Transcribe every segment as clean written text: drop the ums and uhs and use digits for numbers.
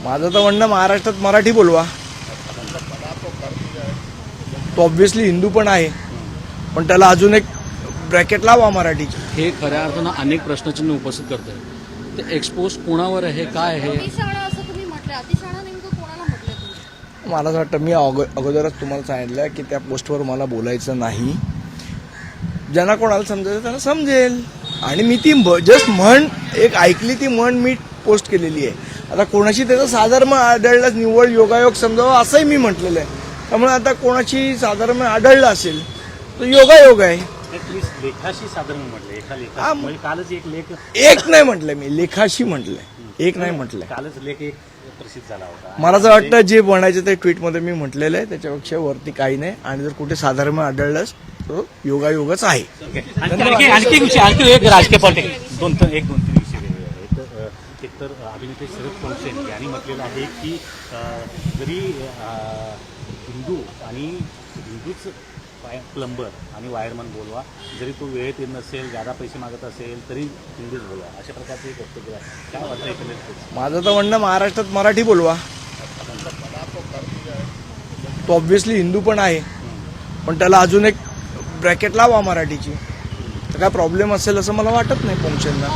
माझं तर म्हणणं महाराष्ट्रात मराठी बोलवा. तो ऑब्व्हियसली हिंदू पण आहे, पण त्याला अजून एक ब्रॅकेट लावा मराठीची. हे खऱ्या अर्थानं अनेक प्रश्नचिन्ह उपस्थित करतंय. ते एक्सपोज कोणावर आहे, काय आहे? अतिशहाणा असं तुम्ही म्हटलं, अतिशहाणा नेमकं कोणाला म्हटलं तुम्ही? मला असं वाटतं मी अगोदरच तुम्हाला सांगितलं की त्या पोस्टवर मला बोलायचं नाही. ज्यांना कोणाला समजायचं त्यांना समजेल. आणि मी ती जस्ट म्हण एक ऐकली, ती म्हण मी पोस्ट केलेली आहे. आता कोणाशी त्याचा साधर्म आढळलं, निव्वळ योगायोग समजावं असंही मी म्हटलेलं आहे. त्यामुळे आता कोणाची साधर्म आढळलं असेल तर योगायोग आहे. लेखाशी साधर्म म्हटलं, एका हा, लेखा कालच एक लेख, एक नाही म्हटलंय मी, लेखाशी म्हटलंय, एक नाही म्हटलंय. कालच लेख एक प्रसिद्ध झाला होता. मला असं वाटतं जे म्हणायचं ते ट्विटमध्ये मी म्हटलेलं आहे, त्याच्यापेक्षा वरती काही नाही. आणि जर कुठे साधर्म आढळलंच तर योगायोगच आहे. आणखी एक राजकीय पॉलिटिक्स दोन तीन विषय वेगळे आहेत. एक तर अभिनेते शरद पवार यांनी म्हटलेलं आहे की जरी हिंदू आणि हिंदूच प्लंबर आणि वायरमन बोलवा, जरी तो वेळेत येत नसेल, ज्यादा पैसे मागत असेल तरी हिंदूच बोलवा, अशा प्रकारचे एक वक्तव्य आहे. काय वाटतं एकंदरीत? माझं तर म्हणणं महाराष्ट्रात मराठी बोलवा. तो ऑब्व्हियसली हिंदू पण आहे, पण त्याला अजून एक ब्रॅकेट लावा मराठीची. तर काय प्रॉब्लेम असेल असं मला वाटत नाही पोंक्षेंना.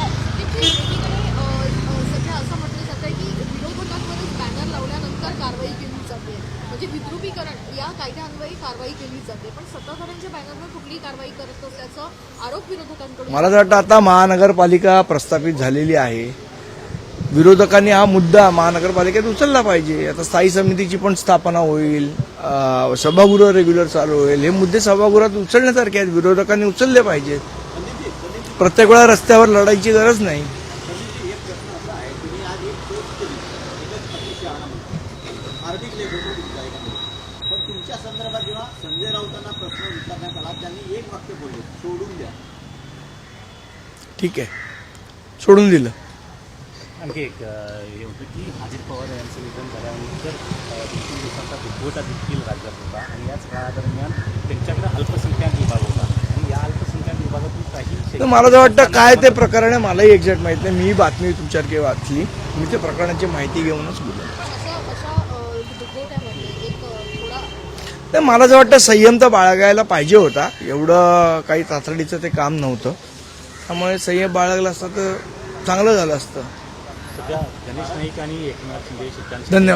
सध्या असं म्हटलं जातं की विरोधकांवरच बॅनर लावल्यानंतर कारवाई केली जाते, म्हणजे विद्रुपीकरण या कायद्यान्वये कारवाई केली जाते, पण सत्ताधाऱ्यांच्या बॅनरवर कुठली कारवाई करत असल्याचं आरोप विरोधकांकडून. मला असं वाटतं आता महानगरपालिका प्रस्थापित झालेली आहे. विरोधकांनी हा मुद्दा महानगरपालिकेत उचलला पाहिजे. आता स्थायी समितीची पण स्थापना होईल, सभागृह रेग्युलर चालू होईल. हे मुद्दे सभागृहात उचलण्यासारखे आहेत, विरोधकांनी उचलले पाहिजेत. प्रत्येक वेळा रस्त्यावर लढायची गरज नाही. पण तुमच्या संदर्भात जेव्हा संजय राऊतांना प्रश्न विचारण्यात आला, त्यांनी एक वाक्य बोलले, सोडून द्या. ठीक आहे, सोडून दिलं. आणखी एक हे होतं की अजित पवार यांचं निधन झाल्यानंतर 2-3 दिवसांचा दुखवटा देखील राज्यात होता आणि याच काळादरम्यान त्यांच्याकडे अल्पसंख्याक विभाग होता आणि या अल्पसंख्याक विभागातून काही तर मला तर वाटतं काय ते प्रकरण आहे मलाही एक्झॅक्ट माहित नाही. मी बातमी तुमच्यासारखी वाचली, मी ते प्रकरणाची माहिती घेऊनच बोललो. तर मला असं वाटतं संयम तर बाळगायला पाहिजे होता. एवढं काही तातडीचं ते काम नव्हतं, त्यामुळे संयम बाळगला असता तर चांगलं झालं असतं. सध्या गणेश नाईक आणि एकनाथ शिंदे धन्यवाद.